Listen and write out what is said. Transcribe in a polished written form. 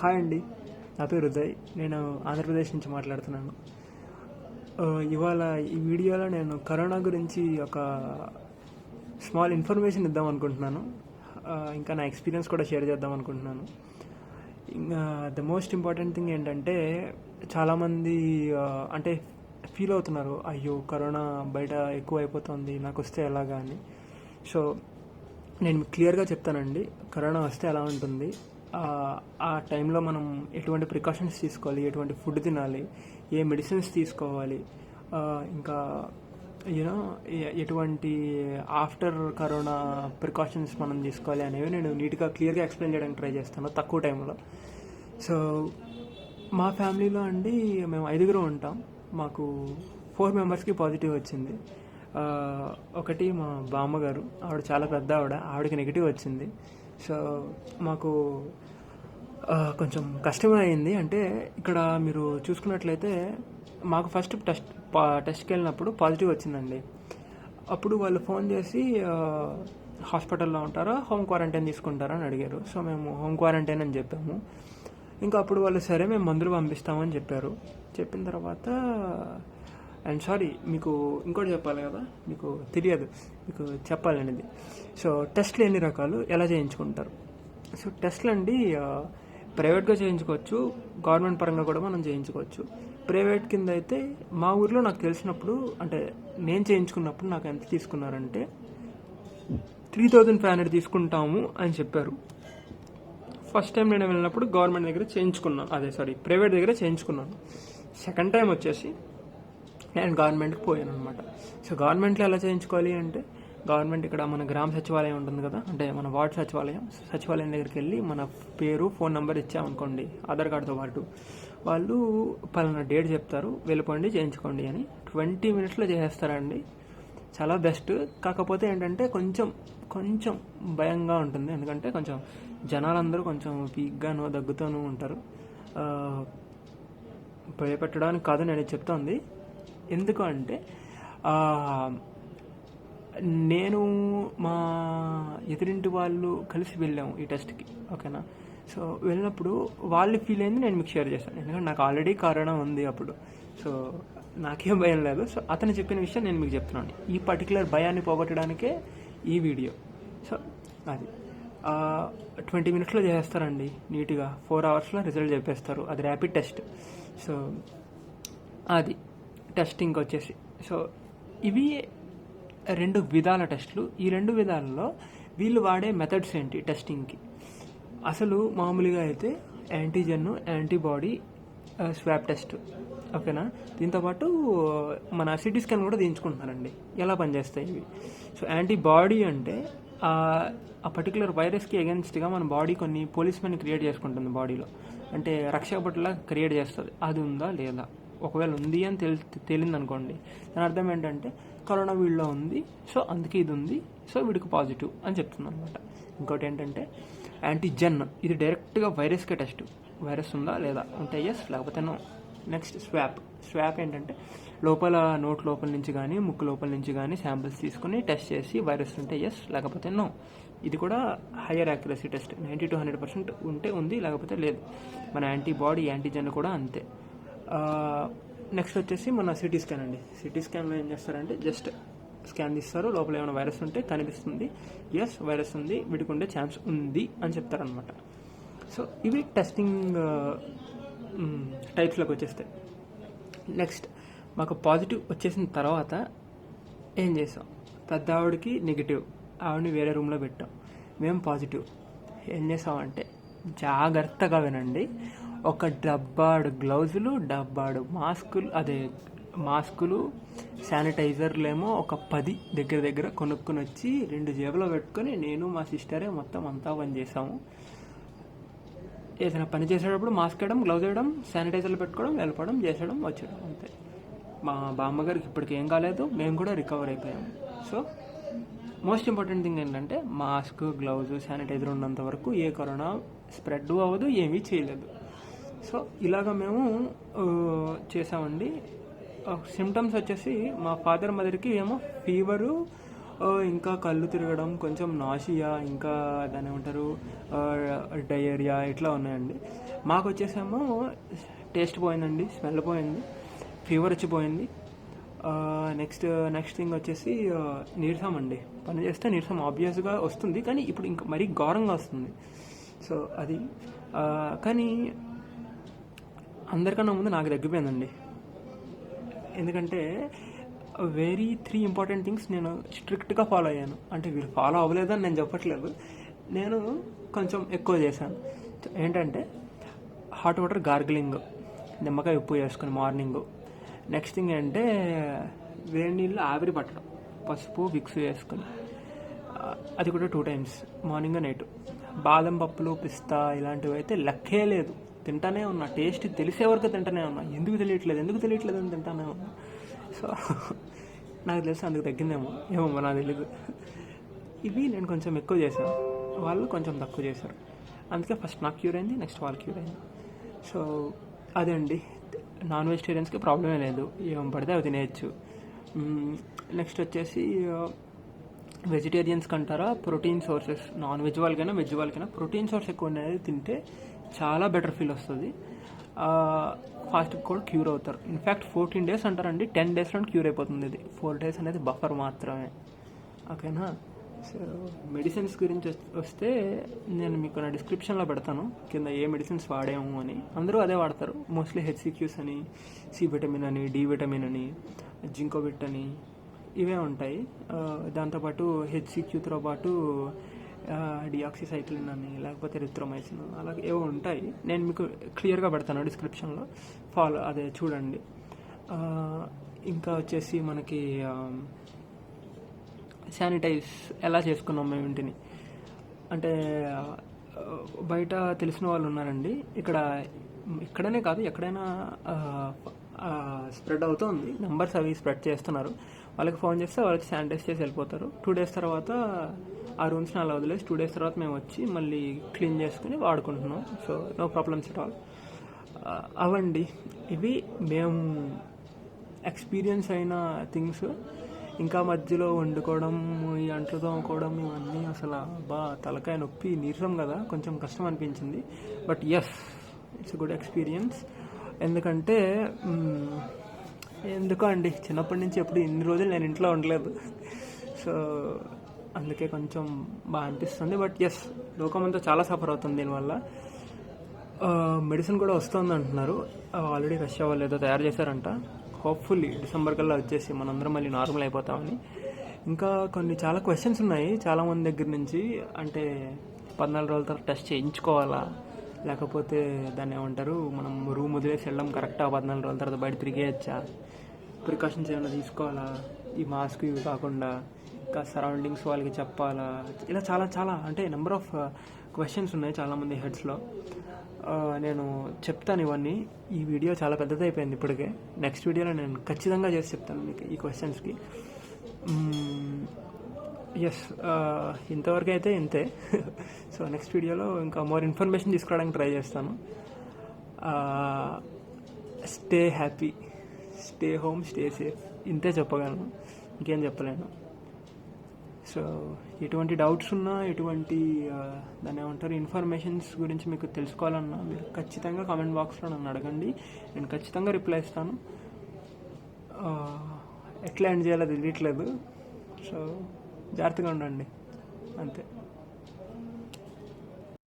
Hi అండి, నా పేరు ఉదయ్. నేను ఆంధ్రప్రదేశ్ నుంచి మాట్లాడుతున్నాను. ఇవాళ ఈ వీడియోలో నేను కరోనా గురించి ఒక స్మాల్ ఇన్ఫర్మేషన్ ఇద్దాం అనుకుంటున్నాను. ఇంకా నా ఎక్స్పీరియన్స్ కూడా షేర్ చేద్దాం అనుకుంటున్నాను. ఇంకా ద మోస్ట్ ఇంపార్టెంట్ థింగ్ ఏంటంటే, చాలామంది అంటే ఫీల్ అవుతున్నారు, అయ్యో కరోనా బయట ఎక్కువ అయిపోతుంది, నాకు వస్తే ఎలాగా అని. సో నేను క్లియర్గా చెప్తానండి, కరోనా వస్తే ఎలా ఉంటుంది, ఆ టైంలో మనం ఎటువంటి ప్రికాషన్స్ తీసుకోవాలి, ఎటువంటి ఫుడ్ తినాలి, ఏ మెడిసిన్స్ తీసుకోవాలి, ఇంకా యూనో ఎటువంటి ఆఫ్టర్ కరోనా ప్రికాషన్స్ మనం తీసుకోవాలి అనేవి నేను నీట్గా క్లియర్గా ఎక్స్ప్లెయిన్ చేయడానికి ట్రై చేస్తాను తక్కువ టైంలో. సో మా ఫ్యామిలీలో అండి, మేము 5 ఉంటాం. మాకు 4 మెంబర్స్కి పాజిటివ్ వచ్చింది. ఒకటి మా బామ్మగారు, ఆవిడ చాలా పెద్ద ఆవిడకి నెగిటివ్ వచ్చింది. సో మాకు కొంచెం కష్టమే అయింది. అంటే ఇక్కడ మీరు చూసుకున్నట్లయితే మాకు ఫస్ట్ టెస్ట్కి వెళ్ళినప్పుడు పాజిటివ్ వచ్చిందండి. అప్పుడు వాళ్ళు ఫోన్ చేసి హాస్పిటల్లో ఉంటారా, హోమ్ క్వారంటైన్ తీసుకుంటారా అని అడిగారు. సో మేము హోమ్ క్వారంటైన్ అని చెప్పాము. ఇంకా అప్పుడు వాళ్ళు సరే మేము మందులు పంపిస్తామని చెప్పారు. చెప్పిన తర్వాత అండ్ సారీ, మీకు ఇంకోటి చెప్పాలి కదా, మీకు తెలియదు, మీకు చెప్పాలి అనేది. సో టెస్ట్లు ఎన్ని రకాలు, ఎలా చేయించుకుంటారు? సో టెస్ట్లు అండి, ప్రైవేట్గా చేయించుకోవచ్చు, గవర్నమెంట్ పరంగా కూడా మనం చేయించుకోవచ్చు. ప్రైవేట్ కింద అయితే మా ఊర్లో నాకు తెలిసినప్పుడు, అంటే నేను చేయించుకున్నప్పుడు నాకు ఎంత తీసుకున్నారంటే 3,500 తీసుకుంటాము అని చెప్పారు. ఫస్ట్ టైం నేను వెళ్ళినప్పుడు గవర్నమెంట్ దగ్గర చేయించుకున్నాను, ప్రైవేట్ దగ్గర చేయించుకున్నాను. సెకండ్ టైం వచ్చేసి నేను గవర్నమెంట్కి పోయాను అనమాట. సో గవర్నమెంట్లో ఎలా చేయించుకోవాలి అంటే, గవర్నమెంట్ ఇక్కడ మన గ్రామ సచివాలయం ఉంటుంది కదా, అంటే మన వార్డ్ సచివాలయం దగ్గరికి వెళ్ళి మన పేరు, ఫోన్ నెంబర్ ఇచ్చామనుకోండి ఆధార్ కార్డుతో పాటు, వాళ్ళు పలానా డేట్ చెప్తారు, వెళ్ళిపోండి చేయించుకోండి అని 20 minutesలో చేసేస్తారండి. చాలా బెస్ట్. కాకపోతే ఏంటంటే కొంచెం భయంగా ఉంటుంది, ఎందుకంటే కొంచెం జనాలందరూ కొంచెం వీక్గాను దగ్గుతూనూ ఉంటారు. భయపెట్టడానికి కాదు నేను చెప్తోంది. ఎందుకు అంటే, నేను మా ఎదురింటి వాళ్ళు కలిసి వెళ్ళాము ఈ టెస్ట్కి, ఓకేనా. సో వెళ్ళినప్పుడు వాళ్ళు ఫీల్ అయింది నేను మీకు షేర్ చేశాను, ఎందుకంటే నాకు ఆల్రెడీ కరోనా ఉంది అప్పుడు. సో నాకేం భయం లేదు. సో అతను చెప్పిన విషయం నేను మీకు చెప్తున్నాను, ఈ పర్టికులర్ భయాన్ని పోగొట్టడానికే ఈ వీడియో. సో అది 20 minutesలో చేసేస్తారండి నీట్గా, 4 hours రిజల్ట్ చెప్పేస్తారు. అది ర్యాపిడ్ టెస్ట్. సో అది టెస్టింగ్ వచ్చేసి. సో ఇవి 2 విధాల టెస్టులు. ఈ 2 విధాలలో వీళ్ళు వాడే మెథడ్స్ ఏంటి టెస్టింగ్కి? అసలు మామూలుగా అయితే యాంటీజెన్, యాంటీబాడీ స్వాబ్ టెస్ట్, ఓకేనా. దీంతోపాటు మన సిటీ స్కాన్ కూడా తీయించుకుంటున్నారండి. ఎలా పనిచేస్తాయి ఇవి? సో యాంటీబాడీ అంటే ఆ పర్టికులర్ వైరస్కి అగెన్స్ట్గా మన బాడీ కొన్ని పోలీస్మెన్ క్రియేట్ చేసుకుంటుంది బాడీలో, అంటే రక్షకభటులా క్రియేట్ చేస్తుంది. అది ఉందా లేదా? ఒకవేళ ఉంది అని తేలింది అనుకోండి, దాని అర్థం ఏంటంటే కరోనా వీడిలో ఉంది, సో అందుకే ఇది ఉంది, సో వీడికి పాజిటివ్ అని చెప్తుంది అనమాట. ఇంకోటి ఏంటంటే యాంటీజెన్, ఇది డైరెక్ట్గా వైరస్కే టెస్ట్, వైరస్ ఉందా లేదా, ఉంటే ఎస్, లేకపోతే నో. నెక్స్ట్ స్వాబ్ ఏంటంటే నోట్ లోపల నుంచి కానీ ముక్కు లోపల నుంచి కానీ శాంపిల్స్ తీసుకుని టెస్ట్ చేసి వైరస్ ఉంటే ఎస్, లేకపోతే నో. ఇది కూడా హయ్యర్ యాక్యురసీ టెస్ట్, 90 to 100% ఉంటే ఉంది, లేకపోతే లేదు. మన యాంటీబాడీ, యాంటీజెన్ కూడా అంతే. నెక్స్ట్ వచ్చేసి మన సిటీ స్కాన్ అండి. సిటీ స్కాన్లో ఏం చేస్తారంటే జస్ట్ స్కాన్ తీస్తారు, లోపల ఏమైనా వైరస్ ఉంటే కనిపిస్తుంది, ఎస్ వైరస్ ఉంది, వీడికి ఉండే ఛాన్స్ ఉంది అని చెప్తారనమాట. సో ఇవి టెస్టింగ్ టైప్స్లోకి వచ్చేస్తాయి. నెక్స్ట్ మాకు పాజిటివ్ వచ్చేసిన తర్వాత ఏం చేసాం? పెద్ద ఆవిడకి నెగిటివ్, ఆవిడని వేరే రూమ్లో పెట్టాం. మేము పాజిటివ్. ఏం చేసామంటే, జాగ్రత్తగా వినండి, ఒక డబ్బాడు గ్లౌజులు, డబ్బాడు మాస్కులు, శానిటైజర్లేమో ఒక 10 దగ్గర కొనుక్కొని వచ్చి 2 జేబులో పెట్టుకొని నేను మా సిస్టరే మొత్తం అంతా పని చేసాము. ఏదైనా పని చేసేటప్పుడు మాస్క్ వేయడం, గ్లౌజ్ వేయడం, శానిటైజర్లు పెట్టుకోవడం, వెళ్ళిపోవడం, చేసడం, వచ్చేయడం, అంతే. మా బామ్మగారికి ఇప్పటికి ఏం కాలేదు, మేము కూడా రికవర్ అయిపోయాము. సో మోస్ట్ ఇంపార్టెంట్ థింగ్ ఏంటంటే, మాస్క్, గ్లౌజ్, శానిటైజర్ ఉన్నంత వరకు ఏ కరోనా స్ప్రెడ్ అవ్వదు, ఏమీ చేయలేదు. సో ఇలాగ మేము చేసామండి. సిమ్టమ్స్ వచ్చేసి మా ఫాదర్ మదర్కి ఏమో ఫీవరు, ఇంకా కళ్ళు తిరగడం, కొంచెం నాసియా, ఇంకా దాన్ని ఏమంటారు డయేరియా ఇట్లా ఉన్నాయండి. మాకు వచ్చేసేమో టేస్ట్ పోయిందండి, స్మెల్ పోయింది, ఫీవర్ వచ్చిపోయింది. నెక్స్ట్ థింగ్ వచ్చేసి నీరసం అండి. పని చేస్తే నీరసం ఆబ్వియస్గా వస్తుంది, కానీ ఇప్పుడు ఇంకా మరీ ఘోరంగా వస్తుంది. సో అది కానీ అందరికన్నా ముందు నాకు తగ్గిపోయిందండి. ఎందుకంటే 3 ఇంపార్టెంట్ థింగ్స్ నేను స్ట్రిక్ట్గా ఫాలో అయ్యాను. అంటే వీళ్ళు ఫాలో అవ్వలేదని నేను చెప్పట్లేదు, నేను కొంచెం ఎక్కువ చేశాను. ఏంటంటే హాట్ వాటర్ గార్గిలింగ్, నిమ్మకాయ ఉప్పు వేసుకొని మార్నింగ్. నెక్స్ట్ థింగ్ ఏంటంటే వేడి నీళ్ళు ఆవిరి పట్టడం, పసుపు విక్స్ వేసుకొని, అది కూడా 2 times, మార్నింగ్ నైట్. బాదం పప్పులు, పిస్తా ఇలాంటివి అయితే లెక్కే లేదు, తింటానే ఉన్నా. టేస్ట్ తెలిసే వరకు తింటానే ఉన్నా. ఎందుకు తెలియట్లేదు అని తింటానే ఉన్నా. సో నాకు తెలిసి అందుకు తగ్గిందేమో, ఏమో నాకు తెలీదు. ఇవి నేను కొంచెం ఎక్కువ చేశాను, వాళ్ళు కొంచెం తక్కువ చేశారు. అందుకే ఫస్ట్ నాకు క్యూర్ అయింది, నెక్స్ట్ వాళ్ళకి క్యూర్ అయింది. సో అదే అండి, నాన్ వెజిటేరియన్స్కి ప్రాబ్లమే లేదు, ఏం పడితే అవి తినేయచ్చు. నెక్స్ట్ వచ్చేసి వెజిటేరియన్స్ కంటారా, ప్రోటీన్ సోర్సెస్, నాన్ వెజ్ వాళ్ళకైనా వెజ్ వాళ్ళకైనా ప్రోటీన్ సోర్స్ ఎక్కువ అనేది తింటే చాలా బెటర్ ఫీల్ వస్తుంది. ఫాస్ట్గా కూడా క్యూర్ అవుతారు. ఇన్ఫ్యాక్ట్ 14 days అంటారండి, 10 daysలో క్యూర్ అయిపోతుంది. ఇది 4 days అనేది బఫర్ మాత్రమే. ఓకేనా? సో మెడిసిన్స్ గురించి వస్తే నేను మీకు నా డిస్క్రిప్షన్లో పెడతాను కింద ఏ మెడిసిన్స్ వాడాము అని. అందరూ అదే వాడతారు మోస్ట్లీ. హెచ్సిక్యూస్ అని, సి విటమిన్ అని, డి విటమిన్ అని, జింకోవిట్ అని ఇవే ఉంటాయి. దాంతోపాటు హెచ్సిక్యూతో పాటు డియాక్సీ సైక్లిన్ అని, లేకపోతే రిత్రోమైసిన్, అలాగే ఏవో ఉంటాయి. నేను మీకు క్లియర్గా పెడతాను డిస్క్రిప్షన్లో, అదే చూడండి. ఇంకా వచ్చేసి మనకి శానిటైజ్ ఎలా చేసుకున్నాం మేము ఇంటిని అంటే, బయట తెలిసిన వాళ్ళు ఉన్నారండి, ఇక్కడనే కాదు ఎక్కడైనా స్ప్రెడ్ అవుతుంది. నెంబర్స్ అవి స్ప్రెడ్ చేస్తున్నారు. వాళ్ళకి ఫోన్ చేస్తే వాళ్ళకి శానిటైజ్ చేసి వెళ్ళిపోతారు. 2 days తర్వాత ఆ రూమ్స్ని అలా వదిలేసి 2 days తర్వాత మేము వచ్చి మళ్ళీ క్లీన్ చేసుకుని వాడుకుంటున్నాం. So no problems at all. అవండి ఇవి మేము ఎక్స్పీరియన్స్ అయిన థింగ్స్. ఇంకా మధ్యలో వండుకోవడం, ఈ అంట్లు తోముకోవడం ఇవన్నీ అసలు తలకాయ నొప్పి, నీరసం కదా, కొంచెం కష్టం అనిపించింది. But yes, it's good experience. ఎందుకంటే ఎందుకో అండి, చిన్నప్పటి నుంచి ఎప్పుడు ఇన్ని రోజులు నేను ఇంట్లో ఉండలేదు. సో అందుకే కొంచెం బాగా అనిపిస్తుంది. బట్ ఎస్, లోకం అంతా చాలా సఫర్ అవుతుంది దీనివల్ల. మెడిసిన్ కూడా వస్తుంది అంటున్నారు. ఆల్రెడీ రష్యా వాళ్ళు ఏదో తయారు చేశారంట. హోప్ఫుల్లీ డిసెంబర్ కల్లా వచ్చేసి మనందరం మళ్ళీ నార్మల్ అయిపోతామని. ఇంకా చాలా క్వశ్చన్స్ ఉన్నాయి చాలామంది దగ్గర నుంచి. అంటే 14 రోజుల తర్వాత టెస్ట్ చేయించుకోవాలా, లేకపోతే దాన్ని ఏమంటారు, మనం రూమ్ వదిలేసి వెళ్ళడం కరెక్టా, 14 రోజుల తర్వాత బయట తిరిగేయచ్చా, ప్రికాషన్స్ ఏమైనా తీసుకోవాలా, ఈ మాస్క్ ఇవి కాకుండా ఇంకా సరౌండింగ్స్ వాళ్ళకి చెప్పాలా, ఇలా చాలా అంటే నెంబర్ ఆఫ్ క్వశ్చన్స్ ఉన్నాయి చాలామంది హెడ్స్లో. నేను చెప్తాను ఇవన్నీ. ఈ వీడియో చాలా పెద్దదైపోయింది ఇప్పటికే. నెక్స్ట్ వీడియోలో నేను ఖచ్చితంగా చేసి చెప్తాను మీకు ఈ క్వశ్చన్స్కి. ఎస్, ఇంతవరకు అయితే ఇంతే. సో నెక్స్ట్ వీడియోలో ఇంకా మోర్ ఇన్ఫర్మేషన్ తీసుకురావడానికి ట్రై చేస్తాను. Stay happy, stay home, stay safe, ఇంతే చెప్పగలను, ఇంకేం చెప్పలేను. సో ఎటువంటి డౌట్స్ ఉన్నా, ఎటువంటి దాన్ని ఏమంటారు ఇన్ఫర్మేషన్స్ గురించి మీకు తెలుసుకోవాలన్నా మీరు ఖచ్చితంగా కామెంట్ బాక్స్లో నన్ను అడగండి, నేను ఖచ్చితంగా రిప్లై ఇస్తాను. ఎట్లా ఎండ్ చేయాలో తెలియట్లేదు. సో జాగ్రత్తగా ఉండండి, అంతే.